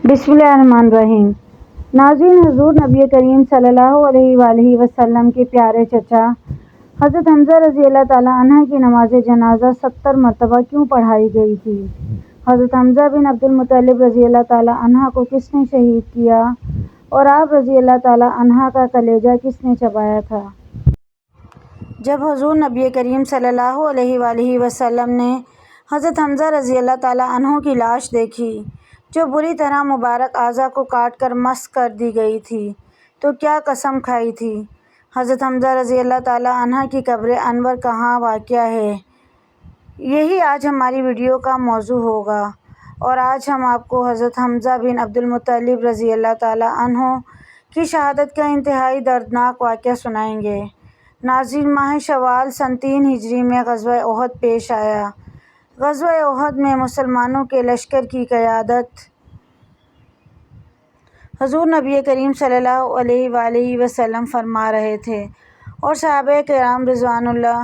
بسم اللہ الرحمن الرحیم۔ ناظرین، حضور نبی کریم صلی اللہ علیہ وآلہ وسلم کے پیارے چچا حضرت حمزہ رضی اللہ تعالیٰ عنہ کی نماز جنازہ 70 مرتبہ کیوں پڑھائی گئی تھی؟ حضرت حمزہ بن عبد المطلب رضی اللہ تعالیٰ عنہ کو کس نے شہید کیا اور آپ رضی اللہ تعالیٰ عنہ کا کلیجہ کس نے چبایا تھا؟ جب حضور نبی کریم صلی اللہ علیہ وآلہ وسلم نے حضرت حمزہ رضی اللہ تعالیٰ عنہ کی لاش دیکھی جو بری طرح مبارک اعضاء کو کاٹ کر مسخ کر دی گئی تھی تو کیا قسم کھائی تھی؟ حضرت حمزہ رضی اللہ تعالیٰ عنہ کی قبر انور کہاں واقع ہے؟ یہی آج ہماری ویڈیو کا موضوع ہوگا اور آج ہم آپ کو حضرت حمزہ بن عبد المطلب رضی اللہ تعالیٰ عنہ کی شہادت کا انتہائی دردناک واقعہ سنائیں گے۔ ناظرین، ماہ شوال سن 3 ہجری میں غزوہ احد پیش آیا۔ غزوہ احد میں مسلمانوں کے لشکر کی قیادت حضور نبی کریم صلی اللہ علیہ وآلہ وسلم فرما رہے تھے اور صحابہ کرام رضوان اللہ،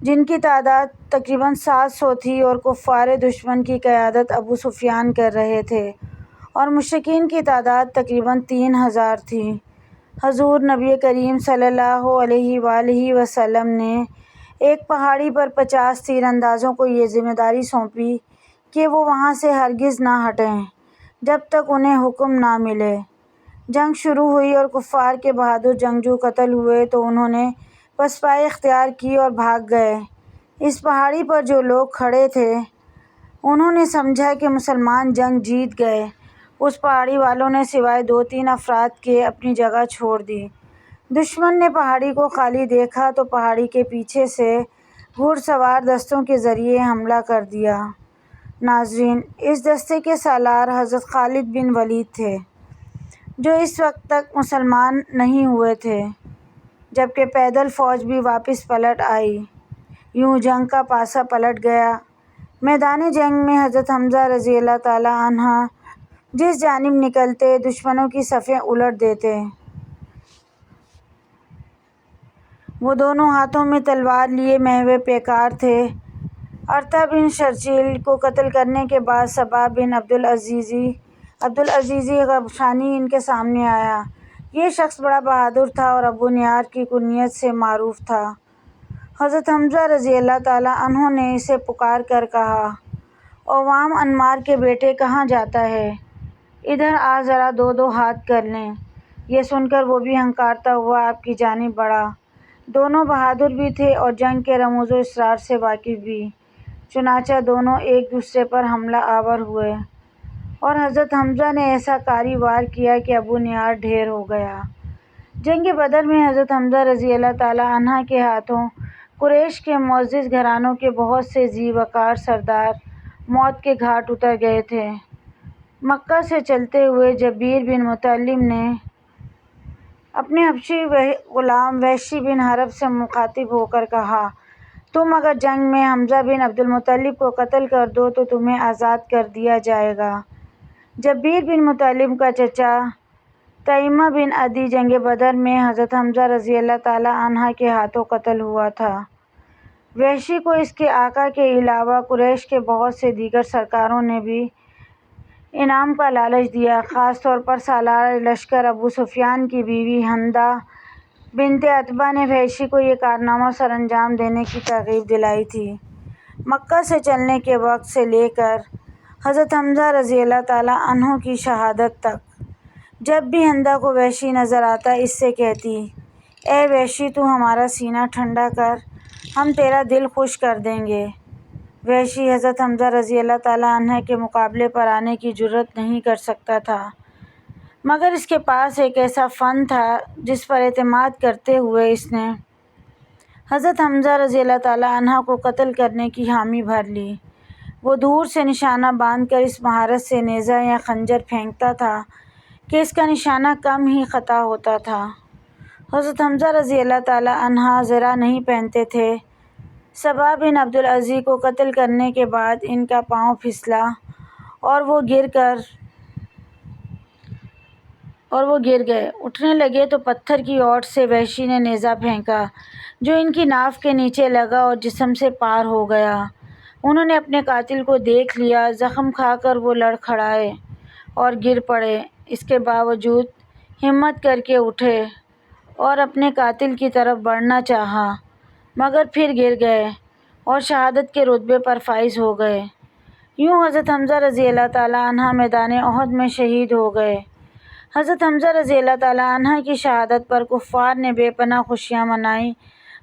جن کی تعداد تقریباً 700 تھی، اور کفار دشمن کی قیادت ابو سفیان کر رہے تھے اور مشرکین کی تعداد تقریباً 3000 تھی۔ حضور نبی کریم صلی اللہ علیہ وآلہ وسلم نے ایک پہاڑی پر 50 تیر اندازوں کو یہ ذمہ داری سونپی کہ وہ وہاں سے ہرگز نہ ہٹیں جب تک انہیں حکم نہ ملے۔ جنگ شروع ہوئی اور کفار کے بہادر جنگجو قتل ہوئے تو انہوں نے پسپائی اختیار کی اور بھاگ گئے۔ اس پہاڑی پر جو لوگ کھڑے تھے انہوں نے سمجھا کہ مسلمان جنگ جیت گئے۔ اس پہاڑی والوں نے سوائے 2-3 افراد کے اپنی جگہ چھوڑ دی۔ دشمن نے پہاڑی کو خالی دیکھا تو پہاڑی کے پیچھے سے گھڑ سوار دستوں کے ذریعے حملہ کر دیا۔ ناظرین، اس دستے کے سالار حضرت خالد بن ولید تھے جو اس وقت تک مسلمان نہیں ہوئے تھے، جبکہ پیدل فوج بھی واپس پلٹ آئی۔ یوں جنگ کا پاسا پلٹ گیا۔ میدان جنگ میں حضرت حمزہ رضی اللہ تعالیٰ عنہ جس جانب نکلتے دشمنوں کی صفیں الٹ دیتے۔ وہ دونوں ہاتھوں میں تلوار لیے محو پیکار تھے۔ ارطا بن شرحبیل کو قتل کرنے کے بعد صباح بن عبدالعزیز غفشانی ان کے سامنے آیا۔ یہ شخص بڑا بہادر تھا اور ابو نیار کی کنیت سے معروف تھا۔ حضرت حمزہ رضی اللہ تعالیٰ عنہ نے اسے پکار کر کہا، عوام انمار کے بیٹے کہاں جاتا ہے؟ ادھر آ، ذرا 2 ہاتھ کر لیں۔ یہ سن کر وہ بھی ہنکارتا ہوا آپ کی جانب بڑھا۔ دونوں بہادر بھی تھے اور جنگ کے رموز و اسرار سے واقف بھی، چنانچہ دونوں ایک دوسرے پر حملہ آور ہوئے اور حضرت حمزہ نے ایسا کاری وار کیا کہ ابو نیار ڈھیر ہو گیا۔ جنگ بدر میں حضرت حمزہ رضی اللہ تعالیٰ عنہ کے ہاتھوں قریش کے معزز گھرانوں کے بہت سے ذی وقار سردار موت کے گھاٹ اتر گئے تھے۔ مکہ سے چلتے ہوئے جبیر بن مطعم نے اپنے حبشی غلام وحشی بن حرب سے مخاطب ہو کر کہا، تم اگر جنگ میں حمزہ بن عبد المطلب کو قتل کر دو تو تمہیں آزاد کر دیا جائے گا۔ جبیر بن مطعم کا چچا تیمہ بن عدی جنگ بدر میں حضرت حمزہ رضی اللہ تعالیٰ عنہ کے ہاتھوں قتل ہوا تھا۔ وحشی کو اس کے آقا کے علاوہ قریش کے بہت سے دیگر سرکاروں نے بھی انعام کا لالچ دیا۔ خاص طور پر سالار لشکر ابو سفیان کی بیوی ہندہ بنت عتبہ نے وحشی کو یہ کارنامہ سر انجام دینے کی ترغیب دلائی تھی۔ مکہ سے چلنے کے وقت سے لے کر حضرت حمزہ رضی اللہ تعالیٰ عنہ کی شہادت تک جب بھی ہندہ کو وحشی نظر آتا اس سے کہتی، اے وحشی، تو ہمارا سینہ ٹھنڈا کر، ہم تیرا دل خوش کر دیں گے۔ وحشی حضرت حمزہ رضی اللہ تعالیٰ عنہ کے مقابلے پر آنے کی جرأت نہیں کر سکتا تھا، مگر اس کے پاس ایک ایسا فن تھا جس پر اعتماد کرتے ہوئے اس نے حضرت حمزہ رضی اللہ تعالیٰ عنہ کو قتل کرنے کی حامی بھر لی۔ وہ دور سے نشانہ باندھ کر اس مہارت سے نیزہ یا خنجر پھینکتا تھا کہ اس کا نشانہ کم ہی خطا ہوتا تھا۔ حضرت حمزہ رضی اللہ تعالیٰ عنہ زرہ نہیں پہنتے تھے۔ صباح بن عبدالعزیز کو قتل کرنے کے بعد ان کا پاؤں پھسلا اور وہ گر گئے۔ اٹھنے لگے تو پتھر کی اوٹ سے وحشی نے نیزہ پھینکا جو ان کی ناف کے نیچے لگا اور جسم سے پار ہو گیا۔ انہوں نے اپنے قاتل کو دیکھ لیا۔ زخم کھا کر وہ لڑکھڑائے اور گر پڑے۔ اس کے باوجود ہمت کر کے اٹھے اور اپنے قاتل کی طرف بڑھنا چاہا، مگر پھر گر گئے اور شہادت کے رتبے پر فائز ہو گئے۔ یوں حضرت حمزہ رضی اللہ تعالیٰ عنہ میدان احد میں شہید ہو گئے۔ حضرت حمزہ رضی اللہ تعالیٰ عنہ کی شہادت پر کفار نے بے پناہ خوشیاں منائیں۔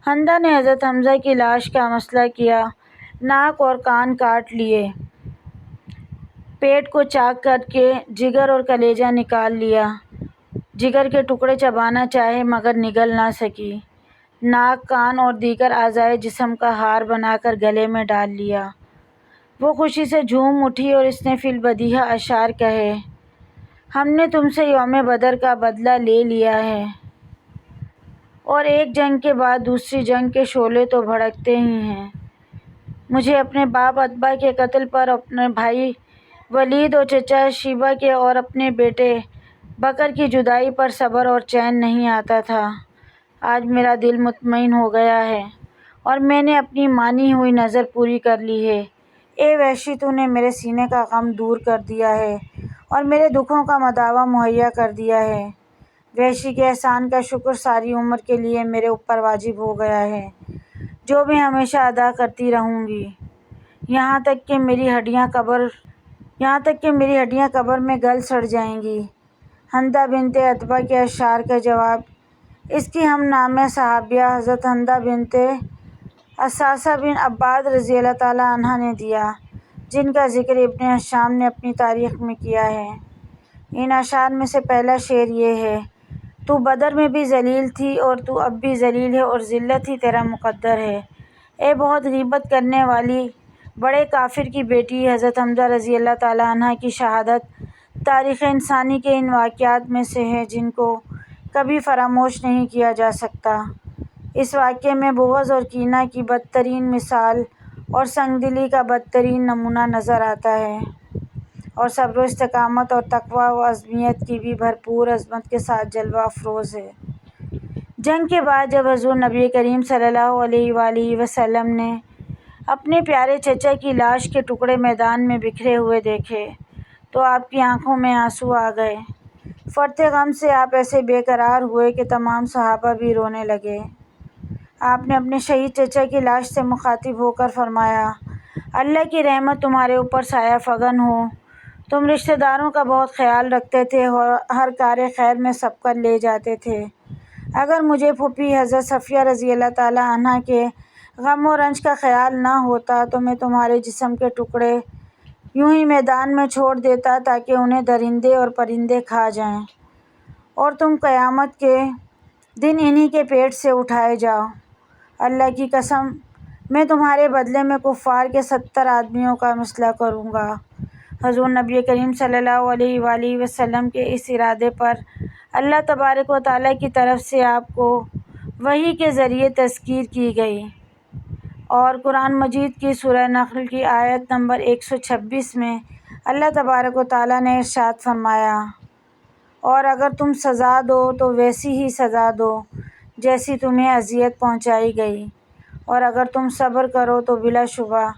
حمزہ نے حضرت حمزہ کی لاش کا مسئلہ کیا، ناک اور کان کاٹ لیے، پیٹ کو چاک کر کے جگر اور کلیجہ نکال لیا۔ جگر کے ٹکڑے چبانا چاہے مگر نگل نہ سکی۔ ناک، کان اور دیگر اعضائے جسم کا ہار بنا کر گلے میں ڈال لیا۔ وہ خوشی سے جھوم اٹھی اور اس نے فی البدیہہ اشعار کہے: ہم نے تم سے یوم بدر کا بدلہ لے لیا ہے، اور ایک جنگ کے بعد دوسری جنگ کے شعلے تو بھڑکتے ہی ہیں۔ مجھے اپنے باپ عتبہ کے قتل پر، اپنے بھائی ولید اور چچا شیبہ کے اور اپنے بیٹے بکر کی جدائی پر صبر اور چین نہیں آتا تھا۔ آج میرا دل مطمئن ہو گیا ہے اور میں نے اپنی مانی ہوئی نظر پوری کر لی ہے۔ اے وحشی، تو نے میرے سینے کا غم دور کر دیا ہے اور میرے دکھوں کا مداوع مہیا کر دیا ہے۔ وحشی کے احسان کا شکر ساری عمر کے لیے میرے اوپر واجب ہو گیا ہے، جو میں ہمیشہ ادا کرتی رہوں گی، یہاں تک کہ میری ہڈیاں قبر میں گل سڑ جائیں گی۔ حمدہ بنت عتبہ کے اشعار کا جواب اس کی ہم نامہ صحابیہ حضرت حمدہ بنت اثاثہ بن عباد رضی اللہ تعالیٰ عنہ نے دیا، جن کا ذکر ابن ہشام نے اپنی تاریخ میں کیا ہے۔ ان اشعار میں سے پہلا شعر یہ ہے: تو بدر میں بھی ذلیل تھی اور تو اب بھی ذلیل ہے، اور ذلت ہی تیرا مقدر ہے۔ اے بہت غیبت کرنے والی بڑے کافر کی بیٹی، حضرت حمزہ رضی اللہ تعالیٰ عنہ کی شہادت تاریخ انسانی کے ان واقعات میں سے ہے جن کو کبھی فراموش نہیں کیا جا سکتا۔ اس واقعے میں بغض اور کینہ کی بدترین مثال اور سنگ دلی کا بدترین نمونہ نظر آتا ہے، اور صبر و استقامت اور تقویٰ و عزمیت کی بھی بھرپور عظمت کے ساتھ جلوہ افروز ہے۔ جنگ کے بعد جب حضور نبی کریم صلی اللہ علیہ وآلہ وسلم نے اپنے پیارے چچا کی لاش کے ٹکڑے میدان میں بکھرے ہوئے دیکھے تو آپ کی آنکھوں میں آنسو آ گئے۔ فرط غم سے آپ ایسے بے قرار ہوئے کہ تمام صحابہ بھی رونے لگے۔ آپ نے اپنے شہید چچا کی لاش سے مخاطب ہو کر فرمایا: اللہ کی رحمت تمہارے اوپر سایہ فگن ہو۔ تم رشتہ داروں کا بہت خیال رکھتے تھے اور ہر کار خیر میں سب کر لے جاتے تھے۔ اگر مجھے پھوپھی حضرت صفیہ رضی اللہ تعالیٰ عنہ کے غم و رنج کا خیال نہ ہوتا تو میں تمہارے جسم کے ٹکڑے یوں ہی میدان میں چھوڑ دیتا تاکہ انہیں درندے اور پرندے کھا جائیں، اور تم قیامت کے دن انہی کے پیٹ سے اٹھائے جاؤ۔ اللہ کی قسم، میں تمہارے بدلے میں کفار کے 70 آدمیوں کا مثلا کروں گا۔ حضور نبی کریم صلی اللہ علیہ وآلہ وسلم کے اس ارادے پر اللہ تبارک و تعالیٰ کی طرف سے آپ کو وحی کے ذریعے تذکیر کی گئی، اور قرآن مجید کی سورہ نحل کی آیت نمبر 126 میں اللہ تبارک و تعالیٰ نے ارشاد فرمایا: اور اگر تم سزا دو تو ویسی ہی سزا دو جیسی تمہیں اذیت پہنچائی گئی، اور اگر تم صبر کرو تو بلا شبہ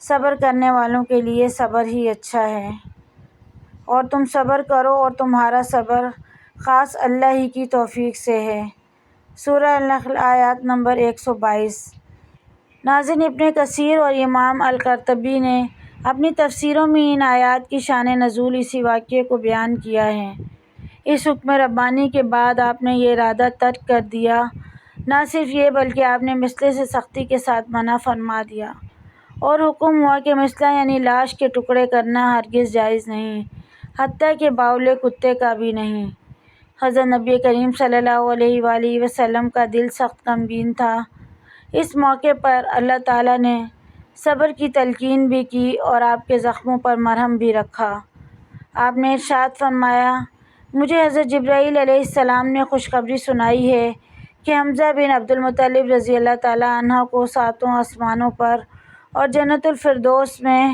صبر کرنے والوں کے لیے صبر ہی اچھا ہے۔ اور تم صبر کرو اور تمہارا صبر خاص اللہ ہی کی توفیق سے ہے۔ سورہ النحل آیات نمبر 122۔ ناظرین، ابن کثیر اور امام القرطبی نے اپنی تفسیروں میں ان آیات کی شان نزول اسی واقعے کو بیان کیا ہے۔ اس حکم ربانی کے بعد آپ نے یہ ارادہ ترک کر دیا۔ نہ صرف یہ بلکہ آپ نے مثلے سے سختی کے ساتھ منع فرما دیا، اور حکم ہوا کہ مثلہ یعنی لاش کے ٹکڑے کرنا ہرگز جائز نہیں، حتیٰ کہ باولے کتے کا بھی نہیں۔ حضرت نبی کریم صلی اللہ علیہ وآلہ وسلم کا دل سخت غمگین تھا۔ اس موقع پر اللہ تعالیٰ نے صبر کی تلقین بھی کی اور آپ کے زخموں پر مرہم بھی رکھا۔ آپ نے ارشاد فرمایا: مجھے حضرت جبرائیل علیہ السلام نے خوشخبری سنائی ہے کہ حمزہ بن عبد المطلب رضی اللہ تعالیٰ عنہ کو 7 آسمانوں پر اور جنت الفردوس میں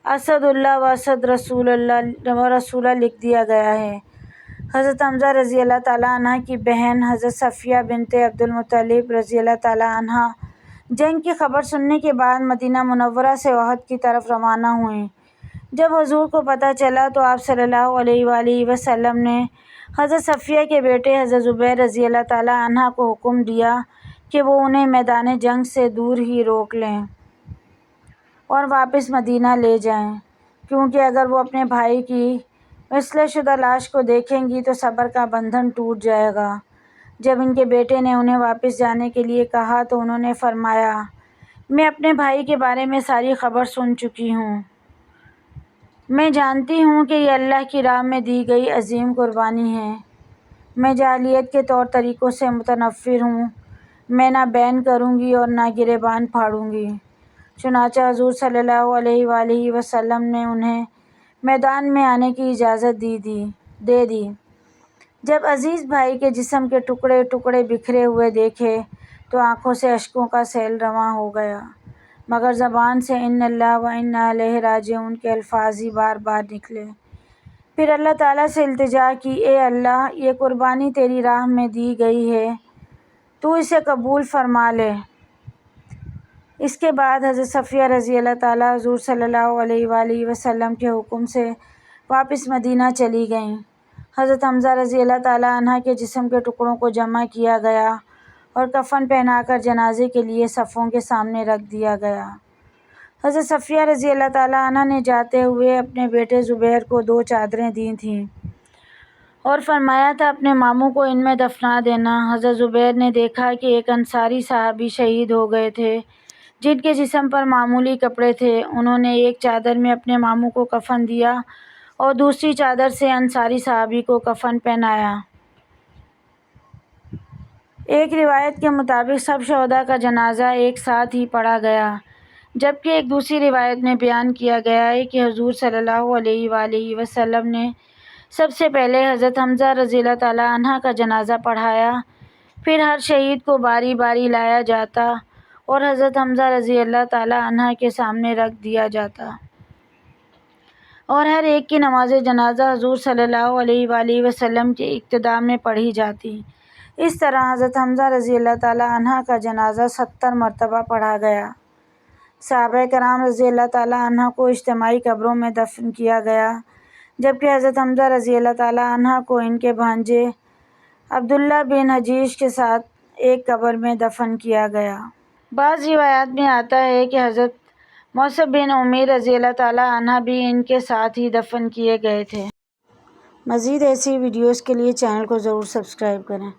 اسد اللہ و اسد رسولہ لکھ دیا گیا ہے۔ حضرت حمزہ رضی اللہ تعالیٰ عنہ کی بہن حضرت صفیہ بنت عبد المطلب رضی اللہ تعالیٰ عنہ جنگ کی خبر سننے کے بعد مدینہ منورہ سے احد کی طرف روانہ ہوئیں۔ جب حضور کو پتہ چلا تو آپ صلی اللہ علیہ وآلہ وسلم نے حضرت صفیہ کے بیٹے حضرت زبیر رضی اللہ تعالیٰ عنہ کو حکم دیا کہ وہ انہیں میدان جنگ سے دور ہی روک لیں اور واپس مدینہ لے جائیں، کیونکہ اگر وہ اپنے بھائی کی وصلہ شدہ لاش کو دیکھیں گی تو صبر کا بندھن ٹوٹ جائے گا۔ جب ان کے بیٹے نے انہیں واپس جانے کے لیے کہا تو انہوں نے فرمایا، میں اپنے بھائی کے بارے میں ساری خبر سن چکی ہوں، میں جانتی ہوں کہ یہ اللہ کی راہ میں دی گئی عظیم قربانی ہے، میں جاہلیت کے طور طریقوں سے متنفر ہوں، میں نہ بین کروں گی اور نہ گریبان پھاڑوں گی۔ چنانچہ حضور صلی اللہ علیہ وآلہ وسلم نے انہیں میدان میں آنے کی اجازت دے دی۔ جب عزیز بھائی کے جسم کے ٹکڑے ٹکڑے بکھرے ہوئے دیکھے تو آنکھوں سے اشکوں کا سیل رواں ہو گیا، مگر زبان سے ان اللہ و انا الیہ راجعون کے الفاظ ہی بار بار نکلے۔ پھر اللہ تعالیٰ سے التجا کی، اے اللہ، یہ قربانی تیری راہ میں دی گئی ہے، تو اسے قبول فرما لے۔ اس کے بعد حضرت صفیہ رضی اللہ تعالیٰ حضور صلی اللہ علیہ وآلہ وسلم کے حکم سے واپس مدینہ چلی گئیں۔ حضرت حمزہ رضی اللہ تعالیٰ عنہ کے جسم کے ٹکڑوں کو جمع کیا گیا اور کفن پہنا کر جنازے کے لیے صفوں کے سامنے رکھ دیا گیا۔ حضرت صفیہ رضی اللہ تعالیٰ عنہ نے جاتے ہوئے اپنے بیٹے زبیر کو 2 چادریں دی تھیں اور فرمایا تھا اپنے ماموں کو ان میں دفنا دینا۔ حضرت زبیر نے دیکھا کہ ایک انصاری صحابی شہید ہو گئے تھے جن کے جسم پر معمولی کپڑے تھے۔ انہوں نے ایک چادر میں اپنے ماموں کو کفن دیا اور دوسری چادر سے انصاری صحابی کو کفن پہنایا۔ ایک روایت کے مطابق سب شہداء کا جنازہ ایک ساتھ ہی پڑھا گیا، جبکہ ایک دوسری روایت میں بیان کیا گیا ہے کہ حضور صلی اللہ علیہ وآلہ وسلم نے سب سے پہلے حضرت حمزہ رضی اللہ تعالیٰ عنہ کا جنازہ پڑھایا، پھر ہر شہید کو باری باری لایا جاتا اور حضرت حمزہ رضی اللہ تعالیٰ عنہ کے سامنے رکھ دیا جاتا اور ہر ایک کی نماز جنازہ حضور صلی اللہ علیہ وآلہ وسلم کے اقتداء میں پڑھی جاتی۔ اس طرح حضرت حمزہ رضی اللہ تعالیٰ عنہ کا جنازہ 70 مرتبہ پڑھا گیا۔ صحابہ کرام رضی اللہ تعالیٰ عنہ کو اجتماعی قبروں میں دفن کیا گیا، جبکہ حضرت حمزہ رضی اللہ تعالیٰ عنہ کو ان کے بھانجے عبداللہ بن حجیج کے ساتھ ایک قبر میں دفن کیا گیا۔ بعض روایات میں آتا ہے کہ حضرت مصعب بن عمیر رضی اللہ تعالیٰ عنہ بھی ان کے ساتھ ہی دفن کیے گئے تھے۔ مزید ایسی ویڈیوز کے لیے چینل کو ضرور سبسکرائب کریں۔